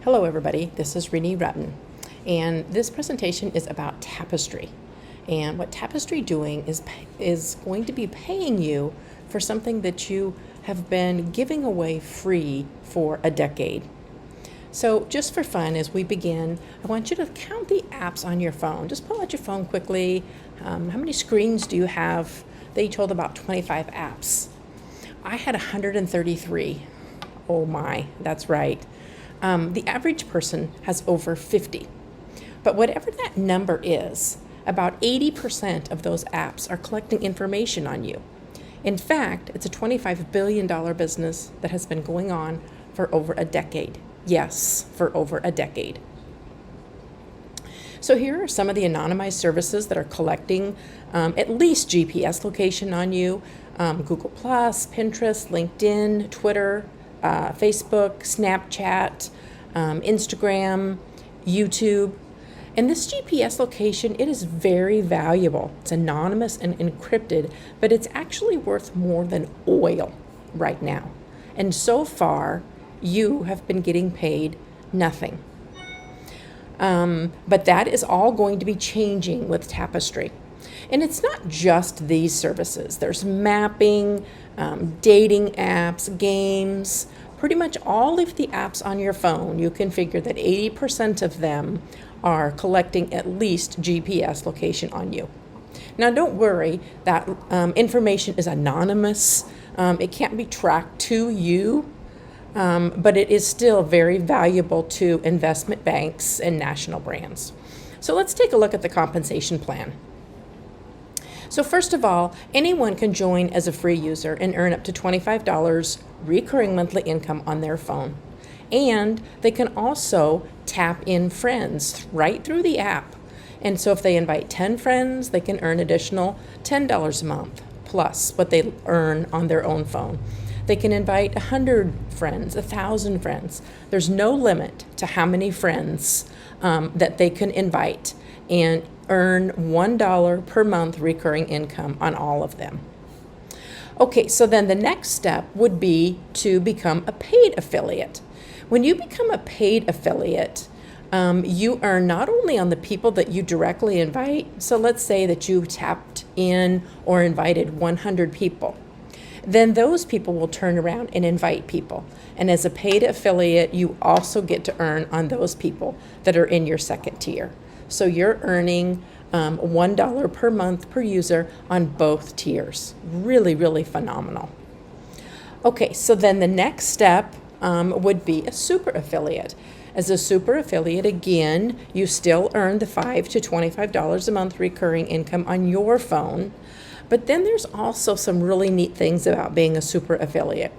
Hello everybody, this is Renee Rutten, and this presentation is about Tapestri. And what Tapestri doing is going to be paying you for something that you have been giving away free for a decade. So just for fun, as we begin, I want you to count the apps on your phone. Just pull out your phone quickly. How many screens do you have? They each hold about 25 apps. I had 133. Oh my, that's right. The average person has over 50. But whatever that number is, about 80% of those apps are collecting information on you. In fact, it's a $25 billion business that has been going on for over a decade. Yes, for over a decade. So here are some of the anonymized services that are collecting at least GPS location on you. Google+, Pinterest, LinkedIn, Twitter, Facebook, Snapchat, Instagram, YouTube. And this GPS location, it is very valuable. It's anonymous and encrypted, but it's actually worth more than oil right now. And so far, you have been getting paid nothing. But that is all going to be changing with Tapestri. And it's not just these services. There's mapping, dating apps, games, pretty much all of the apps on your phone. You can figure that 80% of them are collecting at least GPS location on you. Now don't worry, that information is anonymous. It can't be tracked to you, but it is still very valuable to investment banks and national brands. So let's take a look at the compensation plan. So first of all, anyone can join as a free user and earn up to $25 recurring monthly income on their phone. And they can also tap in friends right through the app. And so if they invite 10 friends, they can earn additional $10 a month, plus what they earn on their own phone. They can invite 100 friends, 1,000 friends. There's no limit to how many friends that they can invite and earn $1 per month recurring income on all of them. Okay, so then the next step would be to become a paid affiliate. When you become a paid affiliate, you earn not only on the people that you directly invite, so let's say that you tapped in or invited 100 people. Then those people will turn around and invite people. And as a paid affiliate, you also get to earn on those people that are in your second tier. So you're earning $1 per month per user on both tiers. Really, really phenomenal. Okay, so then the next step would be a super affiliate. As a super affiliate, again, you still earn the $5 to $25 a month recurring income on your phone. But then there's also some really neat things about being a super affiliate.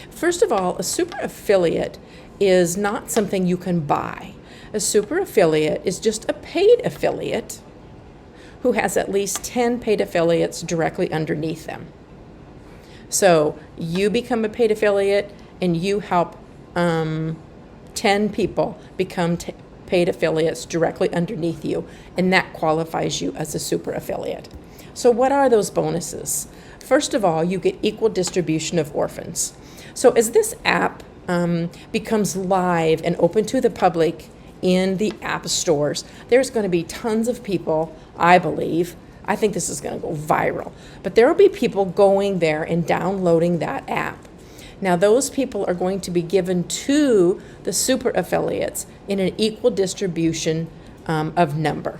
First of all, a super affiliate is not something you can buy. A super affiliate is just a paid affiliate who has at least 10 paid affiliates directly underneath them. So you become a paid affiliate and you help 10 people become paid affiliates directly underneath you, and that qualifies you as a super affiliate. So what are those bonuses? First of all, you get equal distribution of orphans. So as this app becomes live and open to the public in the app stores, there's going to be tons of people, I believe. I think this is going to go viral. But there will be people going there and downloading that app. Now those people are going to be given to the super affiliates in an equal distribution of number.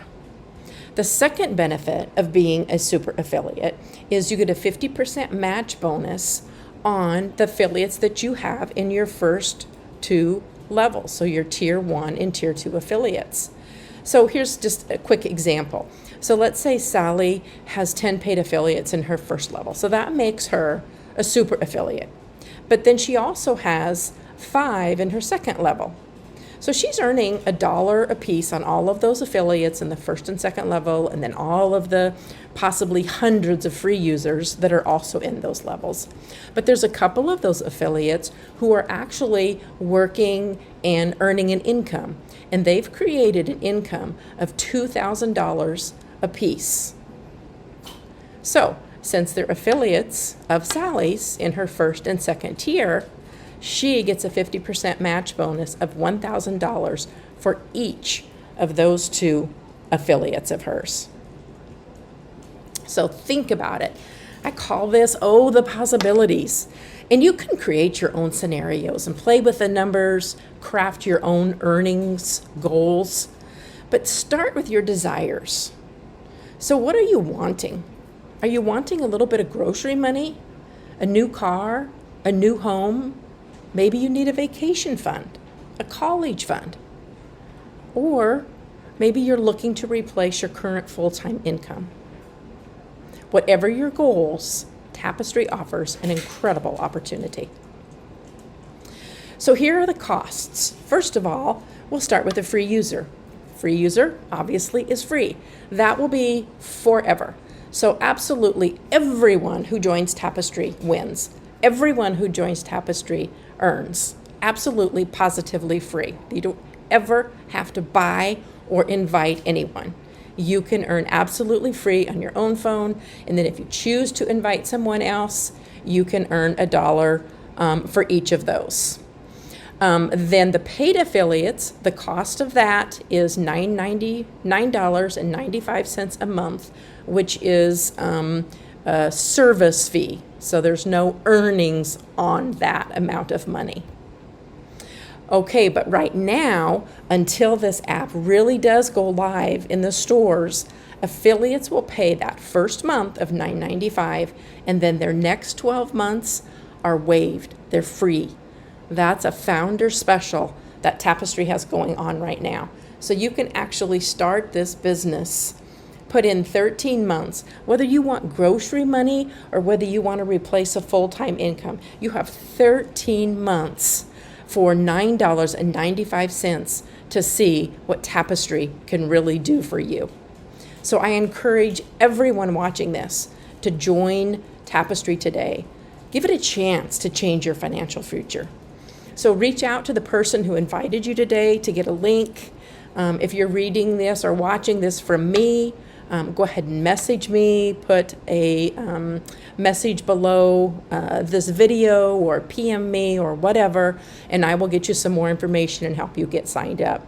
The second benefit of being a super affiliate is you get a 50% match bonus on the affiliates that you have in your first two levels, so your tier 1 and tier 2 affiliates. So here's just a quick example. So let's say Sally has 10 paid affiliates in her first level, so that makes her a super affiliate. But then she also has 5 in her second level. So she's earning $1 a piece on all of those affiliates in the first and second level, and then all of the possibly hundreds of free users that are also in those levels. But there's a couple of those affiliates who are actually working and earning an income, and they've created an income of $2,000 a piece. So since they're affiliates of Sally's in her first and second tier, she gets a 50% match bonus of $1,000 for each of those 2 affiliates of hers. So think about it. I call this, the possibilities. And you can create your own scenarios and play with the numbers, craft your own earnings goals, but start with your desires. So what are you wanting? Are you wanting a little bit of grocery money, a new car, a new home? Maybe you need a vacation fund, a college fund, or maybe you're looking to replace your current full-time income. Whatever your goals, Tapestri offers an incredible opportunity. So here are the costs. First of all, we'll start with a free user. Free user, obviously, is free. That will be forever. So absolutely everyone who joins Tapestri wins. Everyone who joins Tapestri earns. Absolutely, positively free. You don't ever have to buy or invite anyone. You can earn absolutely free on your own phone, and then if you choose to invite someone else, you can earn $1 for each of those. Then the paid affiliates, the cost of that is $9.95 a month, which is a service fee. So there's no earnings on that amount of money. Okay, but right now, until this app really does go live in the stores, affiliates will pay that first month of $9.95, and then their next 12 months are waived. They're free. That's a founder special that Tapestri has going on right now. So you can actually start this business, put in 13 months, whether you want grocery money or whether you want to replace a full-time income. You have 13 months for $9.95 to see what Tapestri can really do for you. So I encourage everyone watching this to join Tapestri today. Give it a chance to change your financial future. So reach out to the person who invited you today to get a link. If you're reading this or watching this from me, go ahead and message me, put a message below this video or PM me or whatever, and I will get you some more information and help you get signed up.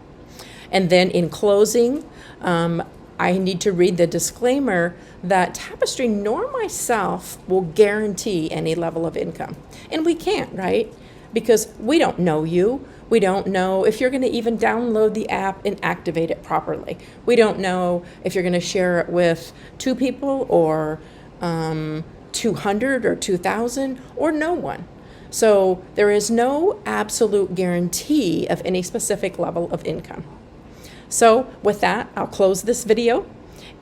And then in closing, I need to read the disclaimer that Tapestri nor myself will guarantee any level of income. And we can't, right? Because we don't know you. We don't know if you're going to even download the app and activate it properly. We don't know if you're going to share it with 2 people or 200 or 2,000 or no one. So there is no absolute guarantee of any specific level of income. So with that, I'll close this video.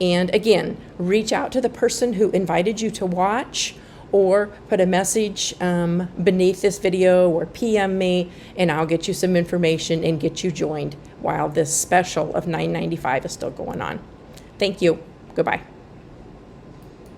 And again, reach out to the person who invited you to watch, or put a message beneath this video or PM me, and I'll get you some information and get you joined while this special of $9.95 is still going on. Thank you. Goodbye.